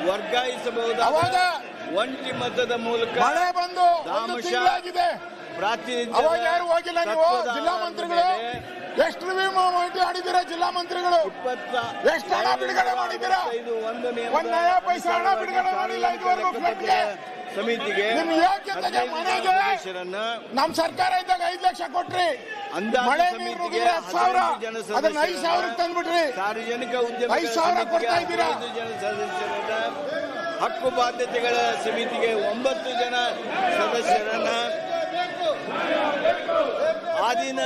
ವರ್ಗಾಯಿಸಬಹುದಾದ ಒಂಟಿ ಮತದ ಮೂಲಕ ಮಳೆ ಬಂದು ಪ್ರಾತಿನಿಧ್ಯ ಯಾರು ಹೋಗಿಲ್ಲ. ನೀವು ಜಿಲ್ಲಾ ಮಂತ್ರಿಗಳು ಎಷ್ಟು ಆಡಿದ್ದೀರಾ? ಜಿಲ್ಲಾ ಮಂತ್ರಿಗಳು ಎಷ್ಟು ಹಣ ಬಿಡುಗಡೆ ಮಾಡಿದ್ದೀರಾ? ಒಂದು ನಯಾ ಪೈಸಾ ಹಣ ಬಿಡುಗಡೆ ಮಾಡಿಲ್ಲ ಇದುವರೆಗೂ. ಸಮಿತಿಗೆ ನಮ್ ಸರ್ಕಾರ ಇದ್ದಾಗ 5 ಲಕ್ಷ ಕೊಟ್ರಿ, ಮಳೆ ನೀರು ನುಗ್ಗಿದ್ರೆ 10,000, ಅದನ್ನ 5,000 ತಂದ್ಬಿಟ್ರಿ. ಸಾರ್ವಜನಿಕ ಉದ್ಯಮ 5,000 ಕೊಡ್ತಾ ಇದ್ದೀರಾ. ಹಕ್ಕು ಬಾಧ್ಯತೆಗಳ ಸಮಿತಿಗೆ 9 ಜನ ಸದಸ್ಯರನ್ನ, ಆಧೀನ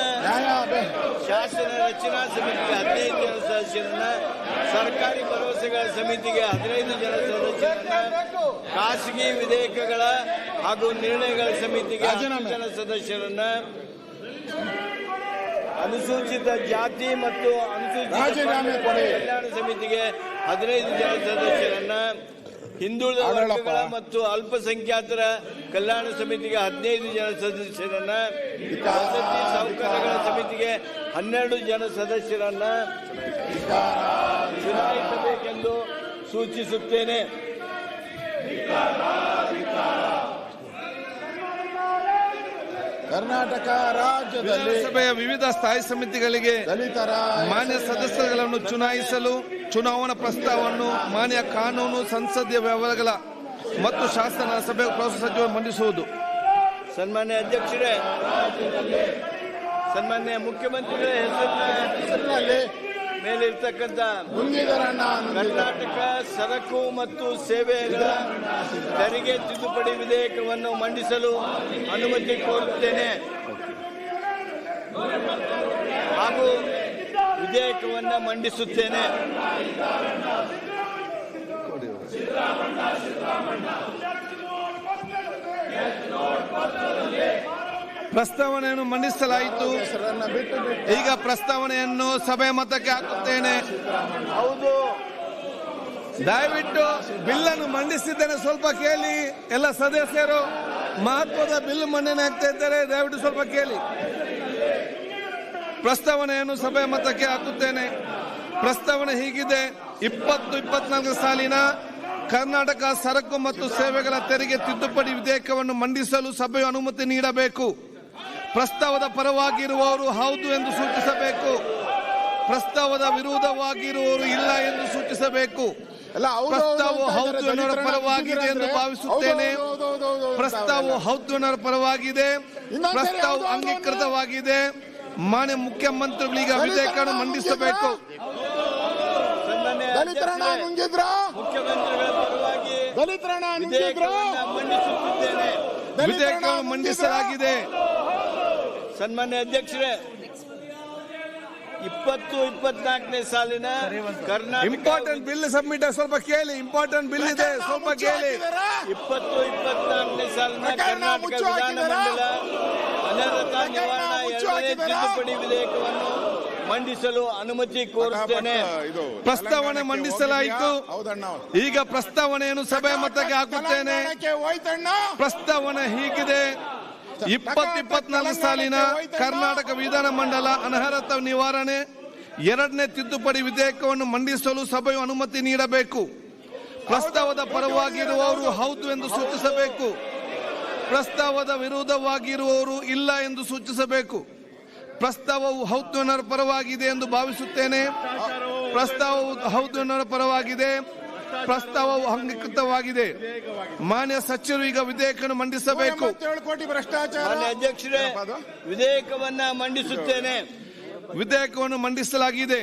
ಶಾಸನ ರಚನಾ ಸಮಿತಿಗೆ 15 ಜನ ಸದಸ್ಯರನ್ನ, ಸರ್ಕಾರಿ ಭರವಸೆಗಳ ಸಮಿತಿಗೆ 15 ಜನ ಸದಸ್ಯರನ್ನ, ಖಾಸಗಿ ವಿಧೇಯಕಗಳ ಹಾಗೂ ನಿರ್ಣಯಗಳ ಸಮಿತಿಗೆ 10 ಜನ ಸದಸ್ಯರನ್ನ, ಅನುಸೂಚಿತ ಜಾತಿ ಮತ್ತು ಅನುಸೂಚಿತ ಕಲ್ಯಾಣ ಸಮಿತಿಗೆ 15 ಜನ ಸದಸ್ಯರನ್ನ, ಹಿಂದುಳಿದ ವರ್ಗಗಳ ಮತ್ತು ಅಲ್ಪಸಂಖ್ಯಾತರ ಕಲ್ಯಾಣ ಸಮಿತಿಗೆ 15 ಜನ ಸದಸ್ಯರನ್ನ, ವಸತಿ ಸೌಕರ್ಯಗಳ ಸಮಿತಿಗೆ 12 ಜನ ಸದಸ್ಯರನ್ನ ಚುನಾಯಿಸಬೇಕೆಂದು ಸೂಚಿಸುತ್ತೇನೆ. ಕರ್ನಾಟಕ ರಾಜ್ಯದಲ್ಲಿ ಸಭೆಯ ವಿವಿಧ ಸ್ಥಾಯಿ ಸಮಿತಿಗಳಿಗೆ ಮಾನ್ಯ ಸದಸ್ಯರುಗಳನ್ನು ಚುನಾಯಿಸಲು ಚುನಾವಣಾ ಪ್ರಸ್ತಾವವನ್ನು ಮಾನ್ಯ ಕಾನೂನು ಸಂಸದೀಯ ವ್ಯವಹಾರಗಳ ಮತ್ತು ಶಾಸನ ಸಭೆ ಪ್ರಸ್ತುತ ಸಚಿವರು ಮಂಡಿಸುವುದು. ಸನ್ಮಾನ್ಯ ಅಧ್ಯಕ್ಷರೇ, ಸನ್ಮಾನ್ಯ ಮುಖ್ಯಮಂತ್ರಿಗಳ ಹೆಸರಿನಲ್ಲಿ ಮೇಲಿರ್ತಕ್ಕಂಥ ಕರ್ನಾಟಕ ಸರಕು ಮತ್ತು ಸೇವೆಗಳ ತೆರಿಗೆ ತಿದ್ದುಪಡಿ ವಿಧೇಯಕವನ್ನು ಮಂಡಿಸಲು ಅನುಮತಿ ಕೋರುತ್ತೇನೆ ಹಾಗೂ ವಿಧೇಯಕವನ್ನು ಮಂಡಿಸುತ್ತೇನೆ. ಪ್ರಸ್ತಾವನೆಯನ್ನು ಮಂಡಿಸಲಾಯಿತು. ಈಗ ಪ್ರಸ್ತಾವನೆಯನ್ನು ಸಭೆ ಮತಕ್ಕೆ ಹಾಕುತ್ತೇನೆ. ಹೌದು, ದಯವಿಟ್ಟು ಬಿಲ್ಲನ್ನು ಮಂಡಿಸಿದ್ದೇನೆ, ಸ್ವಲ್ಪ ಕೇಳಿ. ಎಲ್ಲ ಸದಸ್ಯರು ಮಹತ್ವದ ಬಿಲ್ ಮಂಡನೆ ಆಗ್ತಾ ಇದ್ದಾರೆ, ದಯವಿಟ್ಟು ಸ್ವಲ್ಪ ಕೇಳಿ. ಪ್ರಸ್ತಾವನೆಯನ್ನು ಸಭೆ ಮತಕ್ಕೆ ಹಾಕುತ್ತೇನೆ. ಪ್ರಸ್ತಾವನೆ ಹೀಗಿದೆ: 2024 ಸಾಲಿನ ಕರ್ನಾಟಕ ಸರಕು ಮತ್ತು ಸೇವೆಗಳ ತೆರಿಗೆ ತಿದ್ದುಪಡಿ ವಿಧೇಯಕವನ್ನು ಮಂಡಿಸಲು ಸಭೆಯು ಅನುಮತಿ ನೀಡಬೇಕು. ಪ್ರಸ್ತಾವದ ಪರವಾಗಿರುವವರು ಹೌದು ಎಂದು ಸೂಚಿಸಬೇಕು. ಪ್ರಸ್ತಾವದ ವಿರೋಧವಾಗಿರುವವರು ಇಲ್ಲ ಎಂದು ಸೂಚಿಸಬೇಕು. ಪ್ರಸ್ತಾವವು ಹೌದು ಎನ್ನುವ ಪರವಾಗಿದೆ ಎಂದು ಭಾವಿಸುತ್ತೇನೆ. ಪ್ರಸ್ತಾವವು ಹೌದು ಎನ್ನುವ ಪರವಾಗಿದೆ. ಪ್ರಸ್ತಾವವು ಅಂಗೀಕೃತವಾಗಿದೆ. ಮಾನ್ಯ ಮುಖ್ಯಮಂತ್ರಿಗಳೀಗ ವಿಧೇಯಕವನ್ನು ಮಂಡಿಸಬೇಕು. ವಿಧೇಯಕವನ್ನು ಮಂಡಿಸಲಾಗಿದೆ. ಸನ್ಮಾನ್ಯ ಅಧ್ಯಕ್ಷರೇ, 2024ನೇ ಸಾಲಿನ ಕರ್ನಾಟಕ ಇಂಪಾರ್ಟೆಂಟ್ ಬಿಲ್ ಸಬ್ಮಿಟ್, ಸ್ವಲ್ಪ ಕೇಳಿ. ಇಂಪಾರ್ಟೆಂಟ್ ಬಿಲ್ ಇದೆ, ಸ್ವಲ್ಪ ಕೇಳಿ. 2024ನೇ ಸಾಲಿನ ಕರ್ನಾಟಕ ವಿಧಾನಮಂಡಲ ಅನರ್ಹತಾ ನಿವಾರಣಾ 2ನೇ ತಿದ್ದುಪಡಿ ವಿಧೇಯಕವನ್ನು ಮಂಡಿಸಲು ಅನುಮತಿ ಕೋರುತ್ತೇನೆ. ಪ್ರಸ್ತಾವನೆ ಮಂಡಿಸಲಾಯಿತು. ಈಗ ಪ್ರಸ್ತಾವನೆಯನ್ನು ಸಭೆ ಮತಕ್ಕೆ ಹಾಕುತ್ತೇನೆ. ಪ್ರಸ್ತಾವನೆ ಹೀಗಿದೆ: 2024 ಸಾಲಿನ ಕರ್ನಾಟಕ ವಿಧಾನಮಂಡಲ ಅನರ್ಹತಾ ನಿವಾರಣೆ 2ನೇ ತಿದ್ದುಪಡಿ ವಿಧೇಯಕವನ್ನು ಮಂಡಿಸಲು ಸಭೆಯು ಅನುಮತಿ ನೀಡಬೇಕು. ಪ್ರಸ್ತಾವದ ಪರವಾಗಿರುವವರು ಹೌದು ಎಂದು ಸೂಚಿಸಬೇಕು. ಪ್ರಸ್ತಾವದ ವಿರೋಧವಾಗಿರುವವರು ಇಲ್ಲ ಎಂದು ಸೂಚಿಸಬೇಕು. ಪ್ರಸ್ತಾವವು ಹೌದು ಎನ್ನುವ ಪರವಾಗಿದೆ ಎಂದು ಭಾವಿಸುತ್ತೇನೆ. ಪ್ರಸ್ತಾವವು ಹೌದು ಎನ್ನುವ ಪರವಾಗಿದೆ. ಪ್ರಸ್ತಾವವು ಅಂಗೀಕೃತವಾಗಿದೆ. ಮಾನ್ಯ ಸಚಿವರು ಈಗ ವಿಧೇಯಕವನ್ನು ಮಂಡಿಸಬೇಕು. ಅಧ್ಯಕ್ಷರೇ, ವಿಧೇಯಕವನ್ನ ಮಂಡಿಸುತ್ತೇನೆ. ವಿಧೇಯಕವನ್ನು ಮಂಡಿಸಲಾಗಿದೆ.